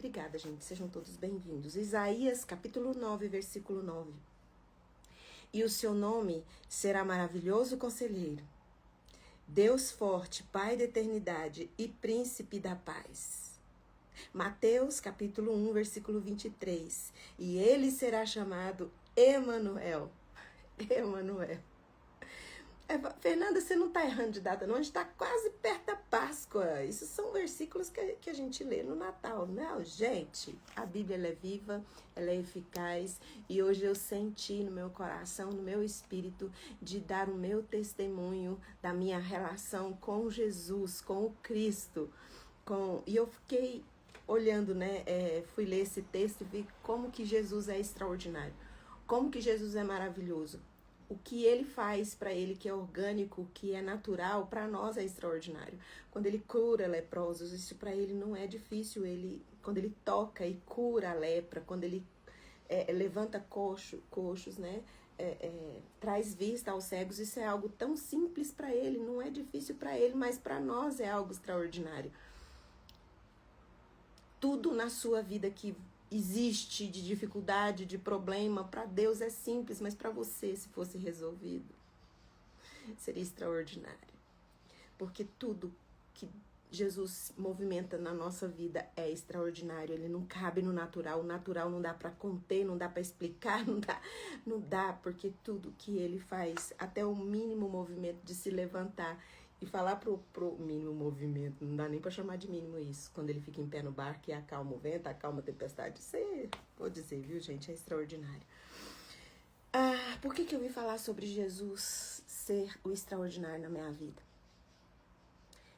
Obrigada, gente. Sejam todos bem-vindos. Isaías, capítulo 9, versículo 9. E o seu nome será maravilhoso conselheiro, Deus forte, Pai da eternidade e príncipe da paz. Mateus, capítulo 1, versículo 23. E ele será chamado Emanuel. Emanuel. Fernanda, você não está errando de data, não. A gente está quase perto da Páscoa. Isso são versículos que a gente lê no Natal. Não, gente, a Bíblia ela é viva, ela é eficaz. E hoje eu senti no meu coração, no meu espírito, de dar o meu testemunho da minha relação com Jesus, com o Cristo. E eu fiquei olhando, né? Fui ler esse texto e vi como que Jesus é extraordinário. Como que Jesus é maravilhoso. O que ele faz para ele, que é orgânico, que é natural, para nós é extraordinário. Quando ele cura leprosos, isso para ele não é difícil. Quando ele toca e cura a lepra, quando ele levanta coxos, né? Traz vista aos cegos, isso é algo tão simples para ele, não é difícil para ele, mas para nós é algo extraordinário. Tudo na sua vida que existe de dificuldade, de problema, para Deus é simples, mas para você, se fosse resolvido, seria extraordinário. Porque tudo que Jesus movimenta na nossa vida é extraordinário, ele não cabe no natural, o natural não dá para conter, não dá para explicar, não dá, porque tudo que ele faz, até o mínimo movimento de se levantar e falar pro mínimo movimento, não dá nem para chamar de mínimo isso, quando ele fica em pé no barco e acalma o vento, acalma a tempestade, isso aí, vou dizer, viu, gente, é extraordinário. Por que eu vim falar sobre Jesus ser o extraordinário na minha vida?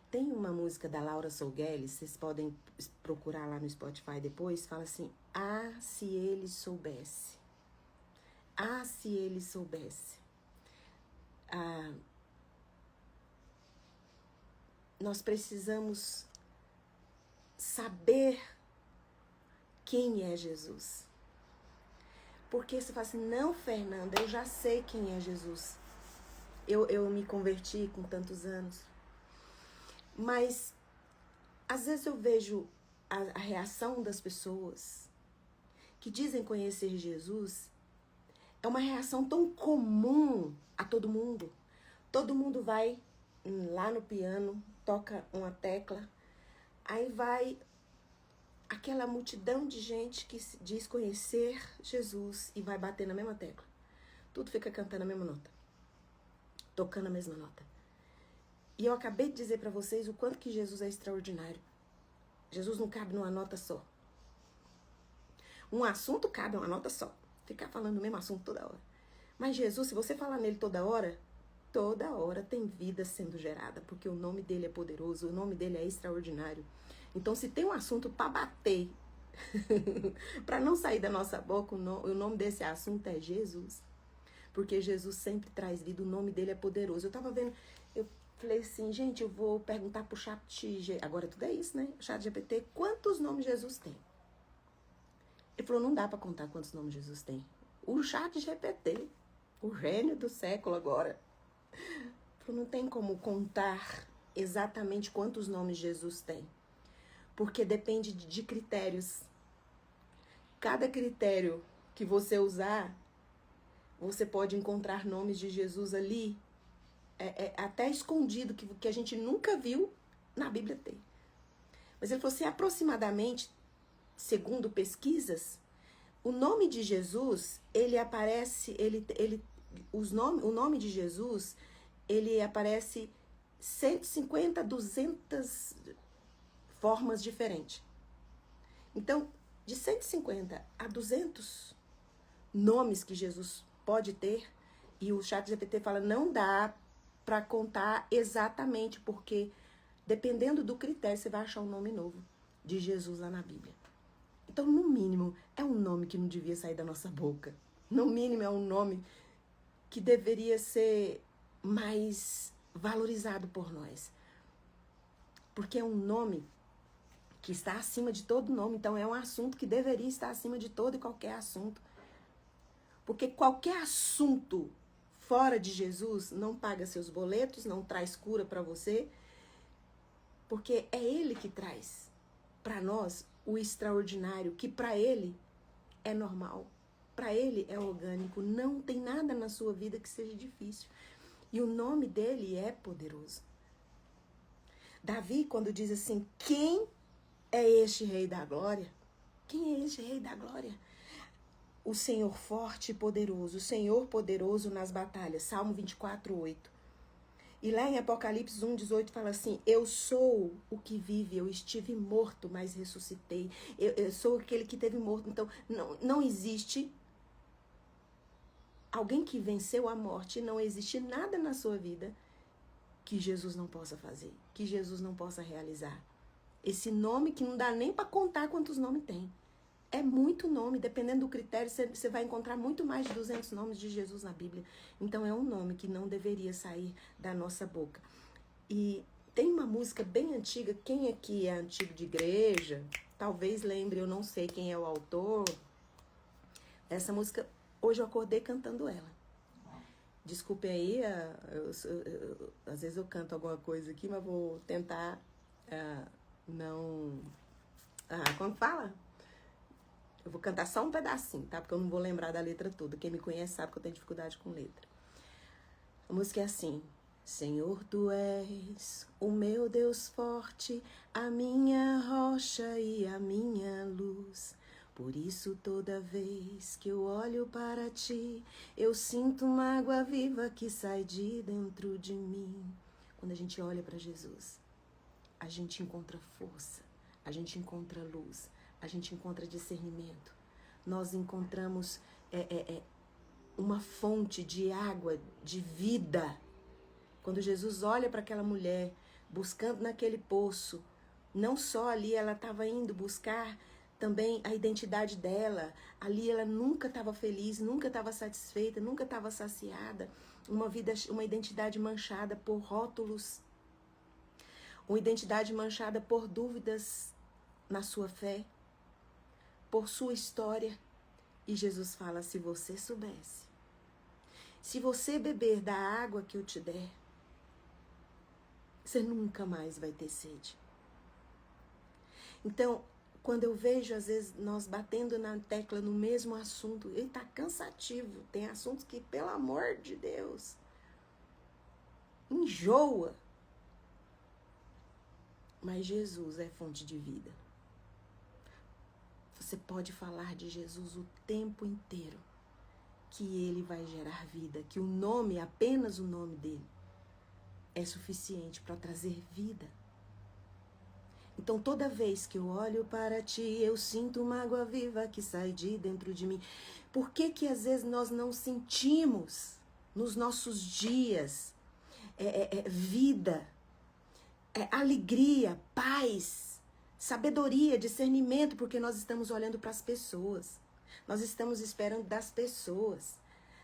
Tem uma música da Laura Sougueles, vocês podem procurar lá no Spotify depois, fala assim, se ele soubesse. Se ele soubesse. Nós precisamos saber quem é Jesus. Porque você fala assim, não, Fernanda, eu já sei quem é Jesus. Eu me converti com tantos anos. Mas, às vezes eu vejo a reação das pessoas que dizem conhecer Jesus, é uma reação tão comum a todo mundo. Todo mundo vai lá no piano, toca uma tecla, aí vai aquela multidão de gente que diz conhecer Jesus e vai bater na mesma tecla. Tudo fica cantando a mesma nota, tocando a mesma nota. E eu acabei de dizer para vocês o quanto que Jesus é extraordinário. Jesus não cabe numa nota só. Um assunto cabe numa nota só. Ficar falando o mesmo assunto toda hora. Mas Jesus, se você falar nele toda hora tem vida sendo gerada, porque o nome dele é poderoso, o nome dele é extraordinário. Então, se tem um assunto para bater, para não sair da nossa boca, o nome desse assunto é Jesus. Porque Jesus sempre traz vida, o nome dele é poderoso. Eu tava vendo, eu falei assim, gente, eu vou perguntar pro chat, agora tudo é isso, né? Chat GPT, quantos nomes Jesus tem? Ele falou, não dá para contar quantos nomes Jesus tem. O chat GPT, o gênio do século agora, falou, não tem como contar exatamente quantos nomes Jesus tem. Porque depende de critérios. Cada critério que você usar, você pode encontrar nomes de Jesus ali, até escondido, que a gente nunca viu na Bíblia tem. Mas ele falou assim, aproximadamente, segundo pesquisas, o nome de Jesus, ele aparece, o nome de Jesus, ele aparece 150, 200 formas diferentes. Então, de 150 a 200 nomes que Jesus pode ter, e o ChatGPT fala, não dá para contar exatamente, porque dependendo do critério, você vai achar um nome novo de Jesus lá na Bíblia. Então, no mínimo, é um nome que não devia sair da nossa boca. No mínimo, é um nome que deveria ser mais valorizado por nós. Porque é um nome que está acima de todo nome. Então, é um assunto que deveria estar acima de todo e qualquer assunto. Porque qualquer assunto fora de Jesus não paga seus boletos, não traz cura para você. Porque é ele que traz para nós o extraordinário, que para ele é normal, para ele é orgânico, não tem nada na sua vida que seja difícil. E o nome dele é poderoso. Davi, quando diz assim, quem é este rei da glória? Quem é este rei da glória? O Senhor forte e poderoso, o Senhor poderoso nas batalhas. Salmo 24, 8. E lá em Apocalipse 1, 18 fala assim, eu sou o que vive, eu estive morto, mas ressuscitei. Eu sou aquele que esteve morto. Então, não existe alguém que venceu a morte, não existe nada na sua vida que Jesus não possa fazer, que Jesus não possa realizar. Esse nome que não dá nem para contar quantos nomes tem. É muito nome, dependendo do critério, você vai encontrar muito mais de 200 nomes de Jesus na Bíblia. Então é um nome que não deveria sair da nossa boca. E tem uma música bem antiga, quem aqui é antigo de igreja, talvez lembre, eu não sei quem é o autor. Essa música, hoje eu acordei cantando ela. Desculpe aí, às vezes eu canto alguma coisa aqui, mas vou tentar não... como fala? Eu vou cantar só um pedacinho, tá? Porque eu não vou lembrar da letra toda. Quem me conhece sabe que eu tenho dificuldade com letra. A música é assim. Senhor, tu és o meu Deus forte, a minha rocha e a minha luz. Por isso toda vez que eu olho para ti, eu sinto uma água viva que sai de dentro de mim. Quando a gente olha para Jesus, a gente encontra força, a gente encontra luz, a gente encontra discernimento. Nós encontramos uma fonte de água, de vida. Quando Jesus olha para aquela mulher, buscando naquele poço, não só ali ela estava indo buscar também a identidade dela. Ali ela nunca estava feliz, nunca estava satisfeita, nunca estava saciada. Uma identidade manchada por rótulos, uma identidade manchada por dúvidas na sua fé, por sua história. E Jesus fala, se você soubesse, se você beber da água que eu te der, você nunca mais vai ter sede. Então, quando eu vejo, às vezes, nós batendo na tecla no mesmo assunto, ele tá cansativo. Tem assuntos que, pelo amor de Deus, enjoa. Mas Jesus é fonte de vida. Você pode falar de Jesus o tempo inteiro, que ele vai gerar vida, que o nome, apenas o nome dele, é suficiente para trazer vida. Então, toda vez que eu olho para ti, eu sinto uma água viva que sai de dentro de mim. Por que que às vezes nós não sentimos nos nossos dias vida, alegria, paz, sabedoria, discernimento? Porque nós estamos olhando para as pessoas. Nós estamos esperando das pessoas.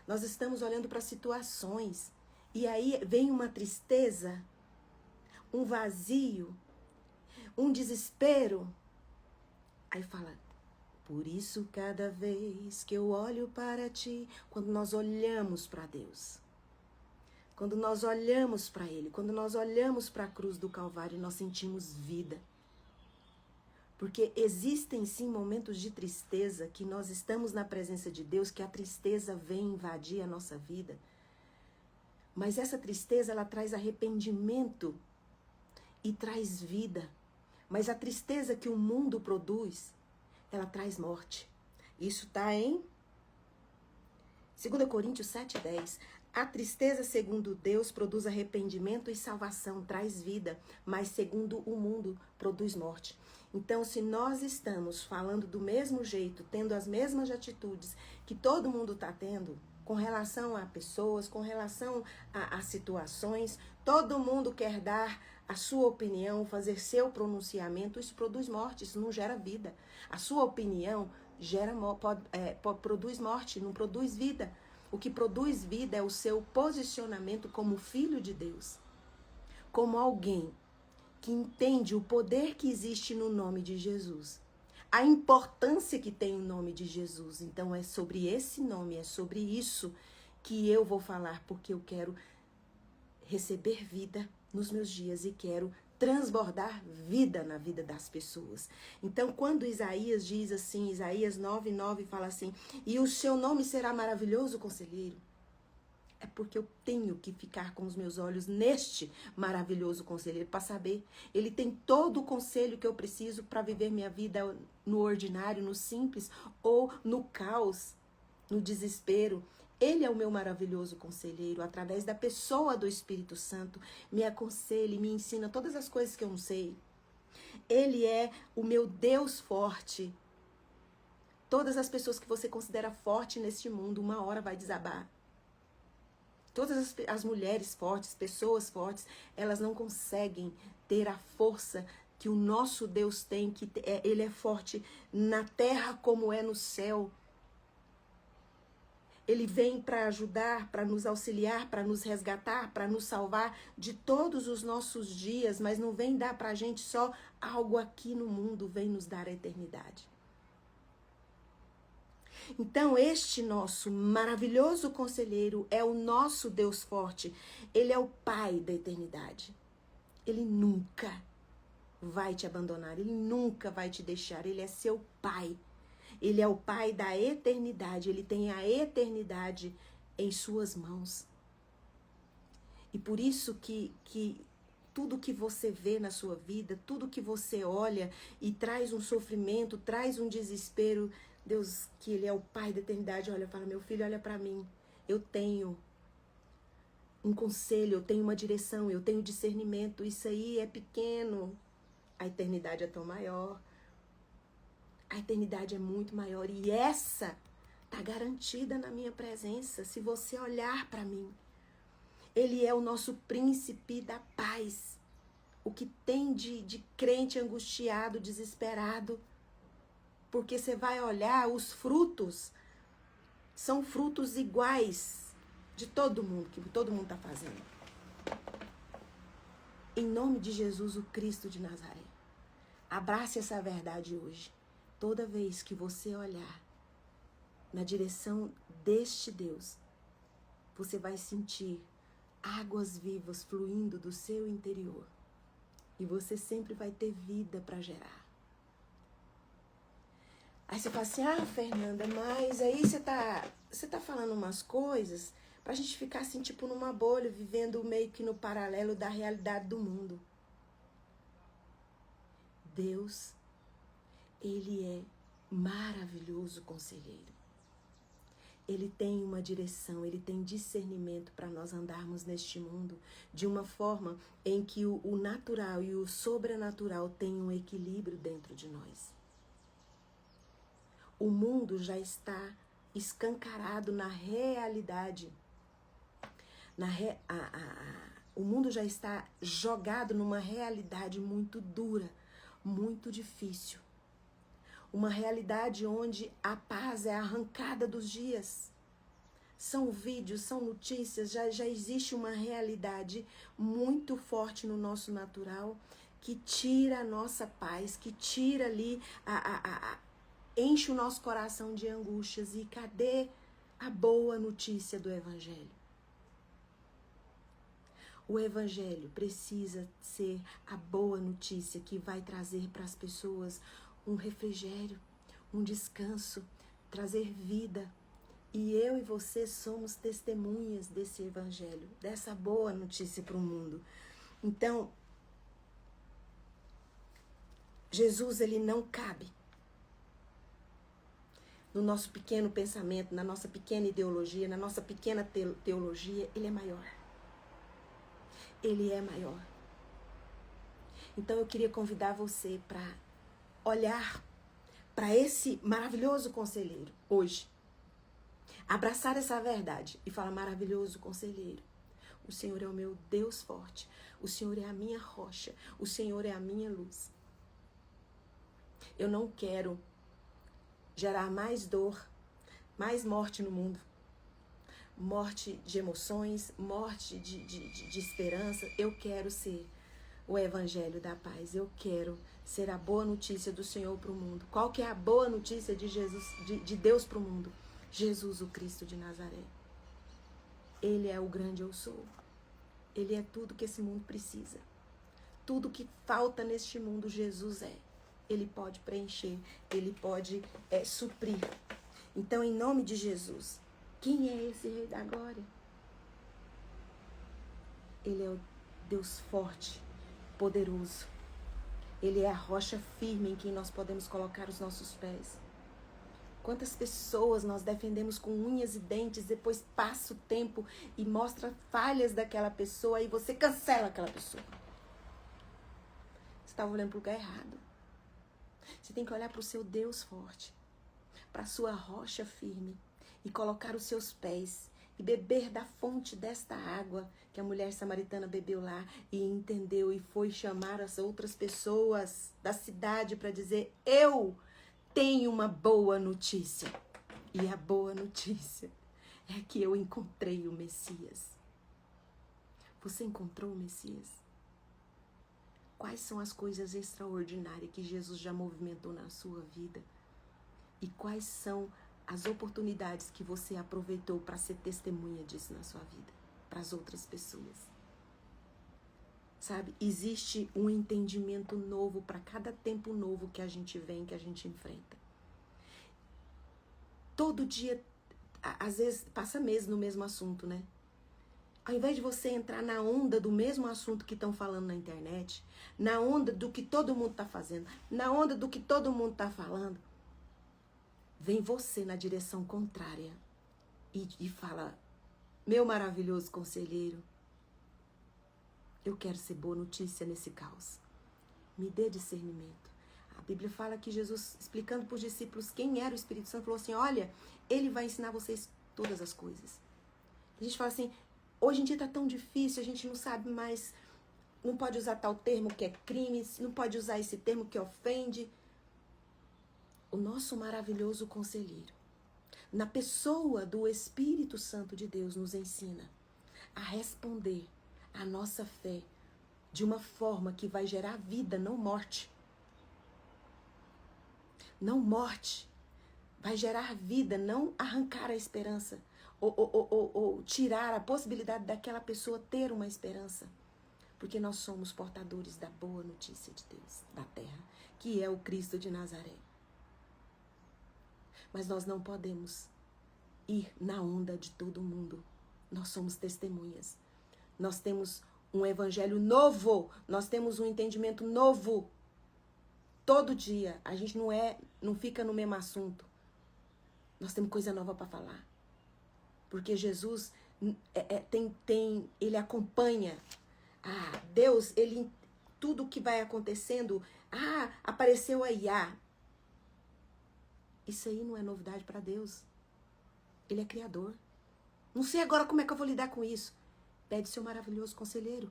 Nós estamos olhando para situações. E aí vem uma tristeza, um vazio, um desespero. Aí fala, por isso cada vez que eu olho para ti, quando nós olhamos para Deus, quando nós olhamos para Ele, quando nós olhamos para a cruz do Calvário, nós sentimos vida. Porque existem sim momentos de tristeza que nós estamos na presença de Deus, que a tristeza vem invadir a nossa vida. Mas essa tristeza, ela traz arrependimento e traz vida. Mas a tristeza que o mundo produz, ela traz morte. Isso está em 2 Coríntios 7:10. A tristeza, segundo Deus, produz arrependimento e salvação, traz vida, mas segundo o mundo, produz morte. Então, se nós estamos falando do mesmo jeito, tendo as mesmas atitudes que todo mundo está tendo, com relação a pessoas, com relação a situações, todo mundo quer dar a sua opinião, fazer seu pronunciamento, isso produz morte, isso não gera vida. A sua opinião produz morte, não produz vida. O que produz vida é o seu posicionamento como filho de Deus, como alguém que entende o poder que existe no nome de Jesus, a importância que tem o nome de Jesus. Então é sobre esse nome, é sobre isso que eu vou falar, porque eu quero receber vida nos meus dias e quero transbordar vida na vida das pessoas. Então, quando Isaías diz assim, Isaías 9:9 fala assim, e o seu nome será maravilhoso conselheiro, é porque eu tenho que ficar com os meus olhos neste maravilhoso conselheiro para saber. Ele tem todo o conselho que eu preciso para viver minha vida no ordinário, no simples ou no caos, no desespero. Ele é o meu maravilhoso conselheiro, através da pessoa do Espírito Santo, me aconselha e me ensina todas as coisas que eu não sei. Ele é o meu Deus forte. Todas as pessoas que você considera forte neste mundo, uma hora vai desabar. Todas as mulheres fortes, pessoas fortes, elas não conseguem ter a força que o nosso Deus tem, que ele é forte na terra como é no céu. Ele vem para ajudar, para nos auxiliar, para nos resgatar, para nos salvar de todos os nossos dias, mas não vem dar para a gente só algo aqui no mundo, vem nos dar a eternidade. Então, este nosso maravilhoso conselheiro é o nosso Deus forte. Ele é o Pai da eternidade. Ele nunca vai te abandonar, ele nunca vai te deixar, ele é seu Pai. Ele é o Pai da eternidade, ele tem a eternidade em suas mãos. E por isso que tudo que você vê na sua vida, tudo que você olha e traz um sofrimento, traz um desespero, Deus, que ele é o Pai da eternidade, olha, fala, meu filho, olha para mim, eu tenho um conselho, eu tenho uma direção, eu tenho discernimento, isso aí é pequeno, a eternidade é tão maior. A eternidade é muito maior e essa está garantida na minha presença, se você olhar para mim. Ele é o nosso príncipe da paz. O que tem de crente angustiado, desesperado. Porque você vai olhar, os frutos são frutos iguais de todo mundo, que todo mundo está fazendo. Em nome de Jesus, o Cristo de Nazaré. Abrace essa verdade hoje. Toda vez que você olhar na direção deste Deus, você vai sentir águas vivas fluindo do seu interior. E você sempre vai ter vida para gerar. Aí você fala assim, Fernanda, mas aí você tá falando umas coisas pra gente ficar assim, tipo numa bolha, vivendo meio que no paralelo da realidade do mundo. Deus, ele é maravilhoso conselheiro. Ele tem uma direção, ele tem discernimento para nós andarmos neste mundo de uma forma em que o natural e o sobrenatural tenham um equilíbrio dentro de nós. O mundo já está escancarado na realidade. O mundo já está jogado numa realidade muito dura, muito difícil. Uma realidade onde a paz é arrancada dos dias. São vídeos, são notícias, já existe uma realidade muito forte no nosso natural que tira a nossa paz, que tira ali, enche o nosso coração de angústias. E cadê a boa notícia do Evangelho? O Evangelho precisa ser a boa notícia que vai trazer para as pessoas um refrigério, um descanso, trazer vida. E eu e você somos testemunhas desse Evangelho, dessa boa notícia para o mundo. Então, Jesus, ele não cabe no nosso pequeno pensamento, na nossa pequena ideologia, na nossa pequena teologia. Ele é maior. Ele é maior. Então eu queria convidar você para olhar para esse maravilhoso conselheiro hoje. Abraçar essa verdade e falar, maravilhoso conselheiro. O Senhor é o meu Deus forte. O Senhor é a minha rocha. O Senhor é a minha luz. Eu não quero gerar mais dor, mais morte no mundo. Morte de emoções, morte de esperança. Eu quero ser o Evangelho da paz. Eu quero ser a boa notícia do Senhor para o mundo. Qual que é a boa notícia de Jesus, de Deus para o mundo? Jesus, o Cristo de Nazaré. Ele é o grande eu sou. Ele é tudo que esse mundo precisa. Tudo que falta neste mundo, Jesus é. Ele pode preencher, ele pode suprir. Então, em nome de Jesus, quem é esse Rei da Glória? Ele é o Deus forte, poderoso. Ele é a rocha firme em quem nós podemos colocar os nossos pés. Quantas pessoas nós defendemos com unhas e dentes, depois passa o tempo e mostra falhas daquela pessoa e você cancela aquela pessoa. Você estava olhando para o lugar errado. Você tem que olhar para o seu Deus forte, para a sua rocha firme e colocar os seus pés e beber da fonte desta água que a mulher samaritana bebeu lá e entendeu e foi chamar as outras pessoas da cidade para dizer: eu tenho uma boa notícia. E a boa notícia é que eu encontrei o Messias. Você encontrou o Messias? Quais são as coisas extraordinárias que Jesus já movimentou na sua vida? E quais são as oportunidades que você aproveitou para ser testemunha disso na sua vida, para as outras pessoas? Sabe, existe um entendimento novo para cada tempo novo que a gente vem, que a gente enfrenta. Todo dia, às vezes, passa meses no mesmo assunto, né? Ao invés de você entrar na onda do mesmo assunto que estão falando na internet, na onda do que todo mundo está fazendo, na onda do que todo mundo está falando, vem você na direção contrária e fala: meu maravilhoso conselheiro, eu quero ser boa notícia nesse caos. Me dê discernimento. A Bíblia fala que Jesus, explicando para os discípulos quem era o Espírito Santo, falou assim: olha, ele vai ensinar vocês todas as coisas. A gente fala assim, hoje em dia está tão difícil, a gente não sabe mais, não pode usar tal termo que é crime, não pode usar esse termo que ofende. O nosso maravilhoso conselheiro, na pessoa do Espírito Santo de Deus, nos ensina a responder a nossa fé de uma forma que vai gerar vida, não morte. Não morte. Vai gerar vida, não arrancar a esperança. Ou tirar a possibilidade daquela pessoa ter uma esperança. Porque nós somos portadores da boa notícia de Deus, da terra, que é o Cristo de Nazaré. Mas nós não podemos ir na onda de todo mundo. Nós somos testemunhas. Nós temos um evangelho novo. Nós temos um entendimento novo. Todo dia. A gente não fica no mesmo assunto. Nós temos coisa nova para falar. Porque Jesus ele acompanha. Deus, tudo que vai acontecendo. Apareceu a IA. Isso aí não é novidade para Deus. Ele é criador. Não sei agora como é que eu vou lidar com isso. Pede seu maravilhoso conselheiro,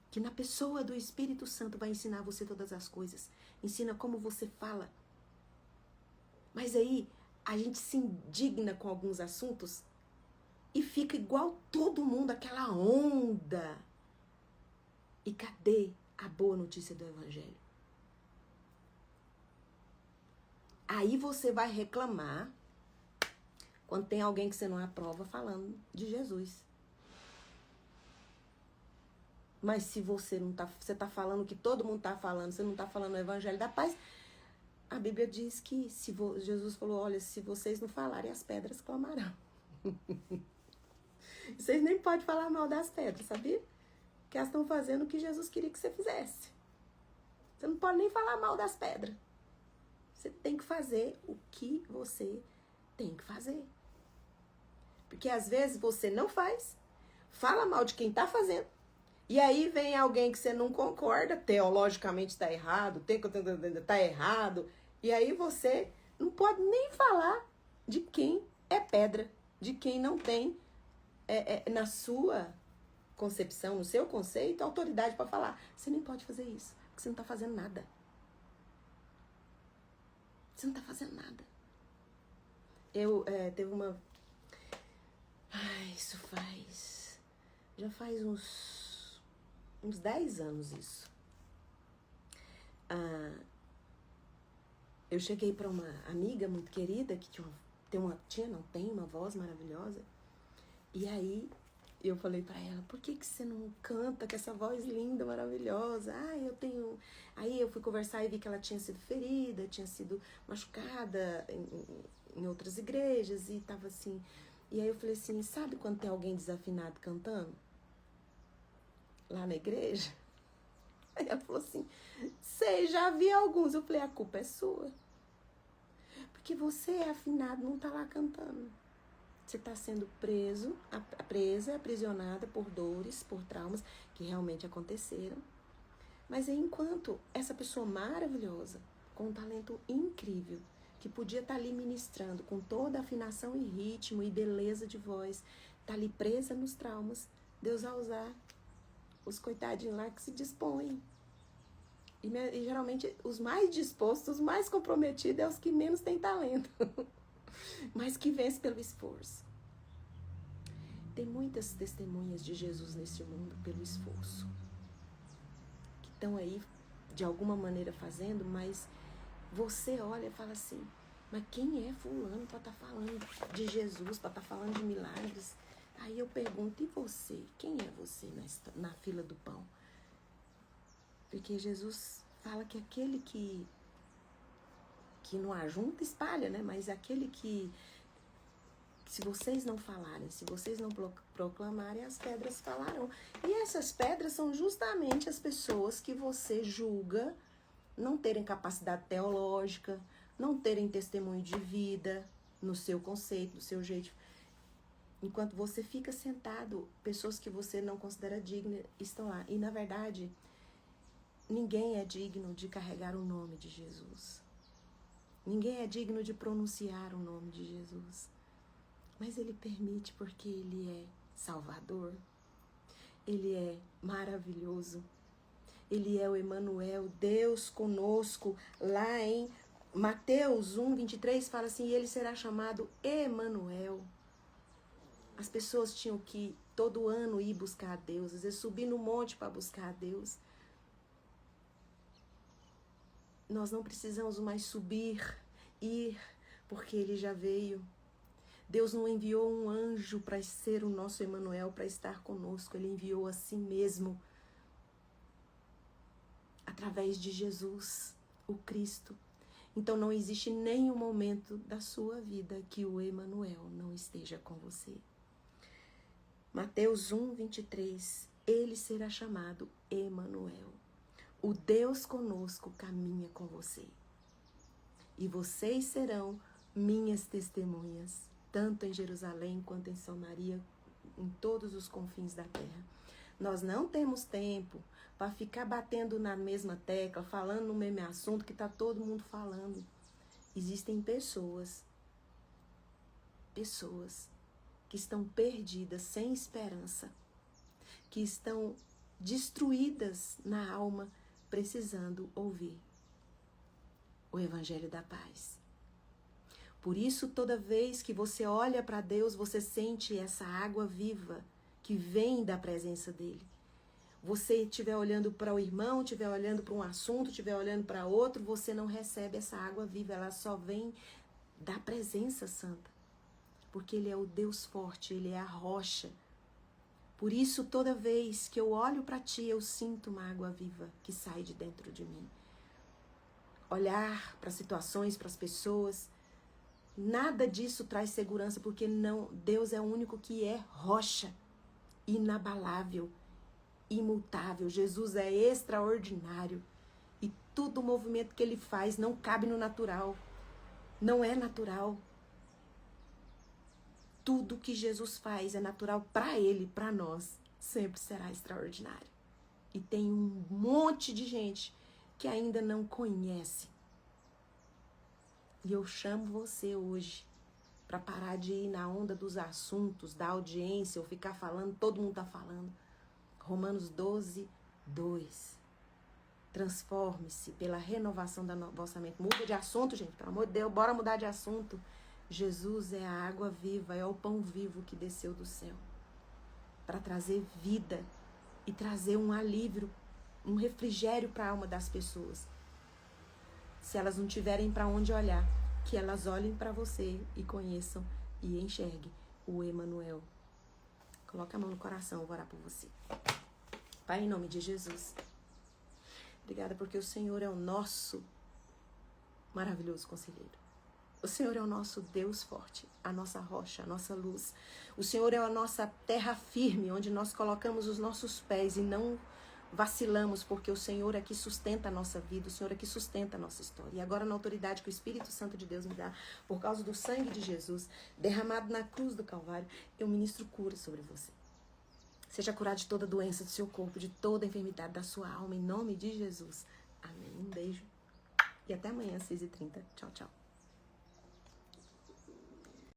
que na pessoa do Espírito Santo vai ensinar você todas as coisas. Ensina como você fala. Mas aí a gente se indigna com alguns assuntos e fica igual todo mundo, aquela onda. E cadê a boa notícia do Evangelho? Aí você vai reclamar quando tem alguém que você não aprova falando de Jesus. Mas se você você tá falando o que todo mundo tá falando, você não tá falando o Evangelho da paz, a Bíblia diz que Jesus falou, olha, se vocês não falarem, as pedras clamarão. Vocês nem podem falar mal das pedras, sabia? Que elas estão fazendo o que Jesus queria que você fizesse. Você não pode nem falar mal das pedras. Você tem que fazer o que você tem que fazer. Porque às vezes você não faz, fala mal de quem tá fazendo, e aí vem alguém que você não concorda, teologicamente tá errado, tá errado, e aí você não pode nem falar de quem é pedra, de quem não tem, na sua concepção, no seu conceito, autoridade para falar. Você nem pode fazer isso, porque você não tá fazendo nada. Você não tá fazendo nada. Teve uma... isso já faz uns 10 anos isso. Eu cheguei para uma amiga muito querida que tem uma voz maravilhosa. E aí eu falei pra ela, por que você não canta com essa voz linda, maravilhosa? Eu tenho... Aí eu fui conversar e vi que ela tinha sido ferida, tinha sido machucada em outras igrejas e tava assim... E aí eu falei assim, sabe quando tem alguém desafinado cantando? Lá na igreja? Aí ela falou assim, sei, já vi alguns. Eu falei, a culpa é sua. Porque você é afinado, não tá lá cantando. Você está sendo presa, aprisionada por dores, por traumas que realmente aconteceram. Mas enquanto essa pessoa maravilhosa, com um talento incrível, que podia estar ali ministrando com toda a afinação e ritmo e beleza de voz, está ali presa nos traumas, Deus vai usar os coitadinhos lá que se dispõem. E geralmente os mais dispostos, os mais comprometidos, é os que menos têm talento, mas que vencem pelo esforço. Tem muitas testemunhas de Jesus nesse mundo pelo esforço, que estão aí de alguma maneira fazendo, mas você olha e fala assim, mas quem é fulano para estar falando de Jesus, para estar falando de milagres? Aí eu pergunto, e você? Quem é você na fila do pão? Porque Jesus fala que aquele que não ajunta, espalha, né? Mas aquele que se vocês não falarem, se vocês não proclamarem, as pedras falarão. E essas pedras são justamente as pessoas que você julga não terem capacidade teológica, não terem testemunho de vida no seu conceito, no seu jeito. Enquanto você fica sentado, pessoas que você não considera dignas estão lá. E, na verdade, ninguém é digno de carregar o nome de Jesus. Ninguém é digno de pronunciar o nome de Jesus. Mas Ele permite porque Ele é Salvador. Ele é maravilhoso. Ele é o Emanuel, Deus conosco. Lá em Mateus 1:23 fala assim, Ele será chamado Emanuel. As pessoas tinham que todo ano ir buscar a Deus, às vezes subir no monte para buscar a Deus. Nós não precisamos mais subir, ir, porque Ele já veio. Deus não enviou um anjo para ser o nosso Emanuel, para estar conosco. Ele enviou a si mesmo, através de Jesus, o Cristo. Então não existe nenhum momento da sua vida que o Emanuel não esteja com você. Mateus 1:23, Ele será chamado Emanuel. O Deus conosco caminha com você. E vocês serão minhas testemunhas, tanto em Jerusalém quanto em Samaria, em todos os confins da terra. Nós não temos tempo para ficar batendo na mesma tecla, falando no mesmo assunto que está todo mundo falando. Existem pessoas que estão perdidas, sem esperança, que estão destruídas na alma, precisando ouvir o Evangelho da Paz. Por isso, toda vez que você olha para Deus, você sente essa água viva que vem da presença dele. Você estiver olhando para o irmão, estiver olhando para um assunto, estiver olhando para outro, você não recebe essa água viva, ela só vem da presença santa. Porque ele é o Deus forte, ele é a rocha. Por isso, toda vez que eu olho para ti, eu sinto uma água viva que sai de dentro de mim. Olhar para as situações, para as pessoas, nada disso traz segurança, porque não, Deus é o único que é rocha, inabalável, imutável. Jesus é extraordinário. E todo o movimento que ele faz não cabe no natural. Não é natural. Tudo que Jesus faz é natural para ele, para nós. Sempre será extraordinário. E tem um monte de gente que ainda não conhece. E eu chamo você hoje para parar de ir na onda dos assuntos, da audiência, ou ficar falando, todo mundo está falando. Romanos 12:2. Transforme-se pela renovação da vossa mente. Muda de assunto, gente, pelo amor de Deus, bora mudar de assunto. Jesus é a água viva, é o pão vivo que desceu do céu para trazer vida e trazer um alívio, um refrigério para a alma das pessoas. Se elas não tiverem para onde olhar, que elas olhem para você e conheçam e enxerguem o Emanuel. Coloca a mão no coração, eu vou orar por você. Pai, em nome de Jesus. Obrigada porque o Senhor é o nosso maravilhoso conselheiro. O Senhor é o nosso Deus forte, a nossa rocha, a nossa luz. O Senhor é a nossa terra firme, onde nós colocamos os nossos pés e não vacilamos, porque o Senhor é que sustenta a nossa vida, o Senhor é que sustenta a nossa história. E agora, na autoridade que o Espírito Santo de Deus me dá, por causa do sangue de Jesus, derramado na cruz do Calvário, eu ministro cura sobre você. Seja curado de toda doença do seu corpo, de toda enfermidade da sua alma, em nome de Jesus. Amém. Um beijo. E até amanhã, às 6h30. Tchau, tchau.